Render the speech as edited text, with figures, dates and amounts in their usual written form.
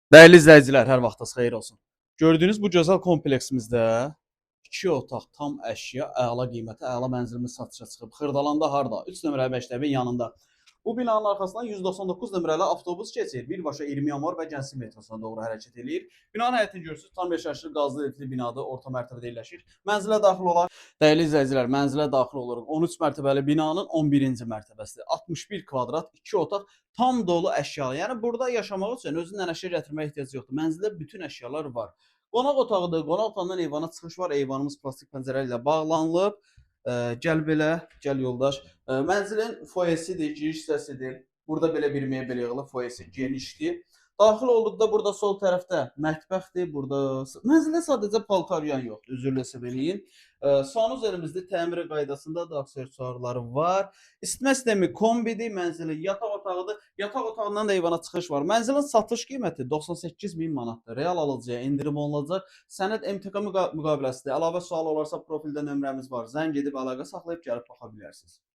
Dəyərli izləyicilər, hər vaxtınız xeyir olsun. Gördüyünüz bu gözəl kompleksimizdə 2 otaq, tam əşya, əla qiymətə, əla mənzilimiz satışa çıxıb. Xırdalanda harda? 3 nömrəli məktəbin yanında. Bu binanın arxasından 199 nömrəli avtobus keçir. Birbaşa 20 Yanvar və Gənclik metrosuna doğru hərəkət eləyir. Binanın həyətini görürsünüz, tam yaşayışlı qazlı evli binadır, orta mərtəbədə yerləşir. Mənzilə daxil olan, dəyərli izləyicilər, mənzilə daxil oluruq. 13 mərtəbəli binanın 11-ci mərtəbəsidir. 61 kvadrat, 2 otaq, tam dolu əşyalı. Yəni burada yaşamaq üçün özünlə əşya gətirməyə ehtiyac yoxdur. Mənzildə bütün əşyalar var. Qonaq otağıdır. Qonaq otağından eyvana çıxış var. Eyvanımız plastik pəncərə ilə bağlanılıb. Gəl belə, gəl yoldaş. Mənzilin foyesidir, giriş hissəsidir. Burada belə bir mebel yığılıb, foyesi genişdir. Daxil olduqda burada sol tərəfdə mətbəxdir. Burada mənzildə sadəcə paltaryan yoxdur. Üzrlə eləyin. Sanuz elimizdə təmir qaydasında da aksesuarları var. İsitmə sistemi kombidir, mənzilin yataq otağıdır. Yataq otağından da eyvana çıxış var. Mənzilin satış qiyməti 98 min manatdır. Real alıcıya endirim olunacaq. Sənəd MTK müqaviləsidir. Əlavə sual olarsa profildə nömrəmiz var. Zəng edib əlaqə saxlayıb gəlib baxa bilərsiniz.